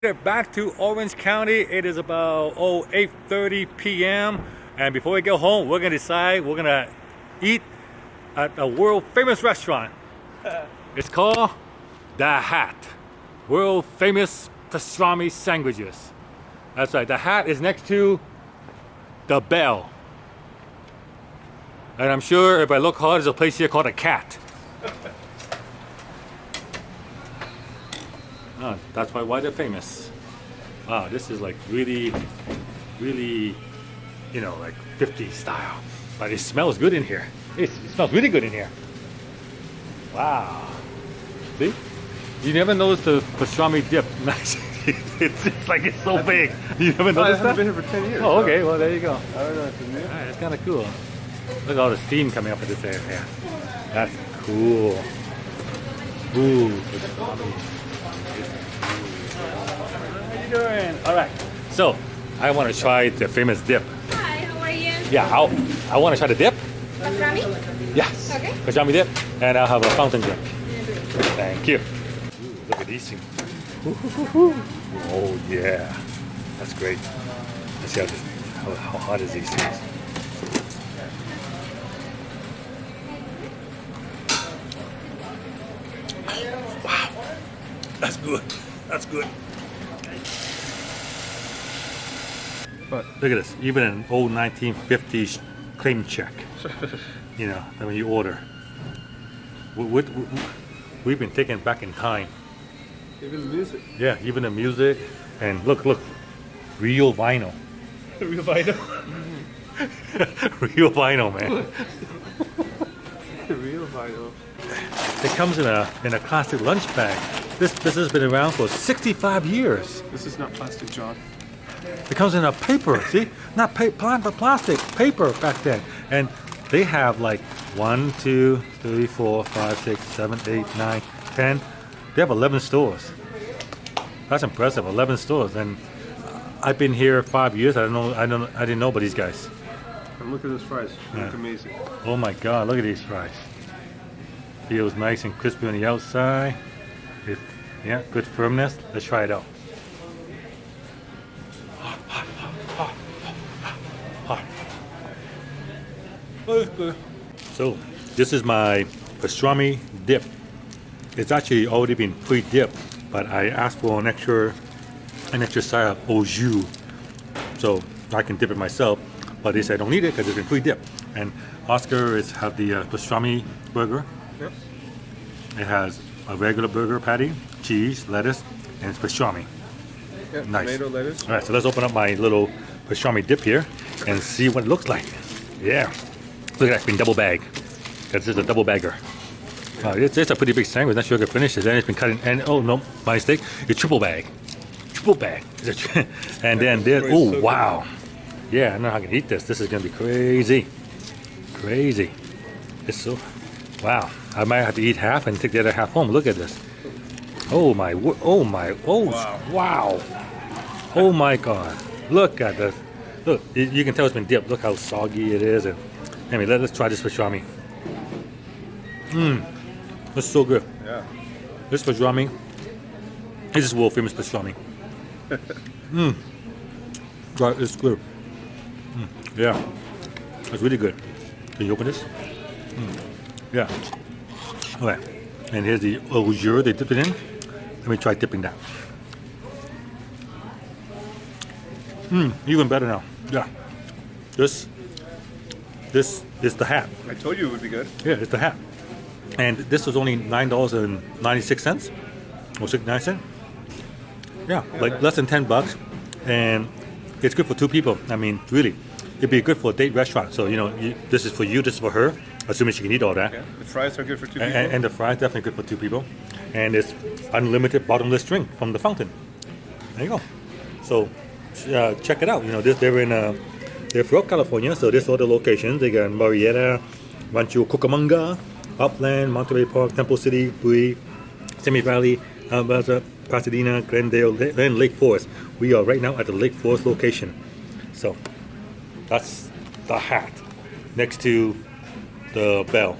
Back to Orange County. It is about 8:30 p.m. and before we go home, we're gonna decide we're gonna eat at a world famous restaurant. It's called The Hat. World famous pastrami sandwiches. That's right. The Hat is next to the Bell. And I'm sure if I look hard, there's a place here called a Cat. Oh, that's why they're famous. Wow, this is like really, like 50s style. But it smells good in here. It smells really good in here. Wow. See? You never noticed the pastrami dip. it's like it's so big. You never noticed that? I've been here for 10 years. Oh, okay. Well, there you go. I don't know if it's new. Alright, it's kind of cool. Look at all the steam coming up in this area. That's cool. Ooh, pastrami. How you doing? All right. So, I want to try the famous dip. Hi, how are you? Yeah, I want to try the dip. Pastrami? Yes. Okay. Pastrami dip, and I'll have a fountain drink. Thank you. Ooh, look at these things. Oh yeah, that's great. Let's see how hot is these things. Wow, that's good. That's good. But Look at this. Even an old 1950s claim check. That when you order. We've been taken back in time. even the music. Yeah, even the music. And look, real vinyl. Real vinyl. Real vinyl, man. Real vinyl. It comes in a classic lunch bag. This has been around for 65 years. This is not plastic, John. It comes in a paper, see? Not plastic, paper back then. And they have like 1, 2, 3, 4, 5, 6, 7, 8, 9, 10. They have 11 stores. That's impressive, 11 stores. And I've been here 5 years. I didn't know about these guys. And look at those fries. They look Yeah. amazing. Oh my God, look at these fries. Feels nice and crispy on the outside. Yeah, good firmness. Let's try it out. So, this is my pastrami dip. It's actually already been pre-dipped, but I asked for an extra side of au jus, so I can dip it myself. But they said I don't need it because it's been pre-dipped. And Oscar have the pastrami burger. Yep. It has a regular burger patty, cheese, lettuce, and it's pastrami. Yeah, Nice. tomato, lettuce. All right, so let's open up my little pastrami dip here and see what it looks like. Yeah, look at that, it's been double bagged. Because this is a double bagger. It's a pretty big sandwich. Not sure I can finish it. And it's been cut in. And oh no, my mistake. It's triple bag. Triple bag. And then there. Oh so wow. Yeah, I don't know how I can eat this. This is gonna be crazy. Crazy. It's so. Wow. I might have to eat half and take the other half home. Look at this. Oh my. Oh my. Oh wow. Oh my God. Look at this. Look, you can tell it's been dipped. Look how soggy it is. And anyway, let's try this pastrami. That's so good. Yeah. This pastrami. This is world famous pastrami. Right, it's good. Yeah, it's really good. Can you open this? Yeah. Okay. And here's the au jus they dipped it in. Let me try dipping that. Even better now. Yeah. This is the Hat. I told you it would be good. Yeah, it's the Hat. And this was only $9.96 or 69 cents. Yeah, like less than $10. And it's good for two people. I mean, really, it'd be good for a date restaurant. So, this is for you, this is for her, assuming she can eat all that. Yeah. The fries are good for two people. And the fries definitely good for two people. And it's unlimited bottomless drink from the fountain. There you go. So check it out. They're from California, so this are the locations. They got Marietta, Rancho Cucamonga, Upland, Monterey Park, Temple City, Bowie, Simi Valley, Albaza, Pasadena, Glendale, and Lake Forest. We are right now at the Lake Forest location. So that's the Hat next to the Bell.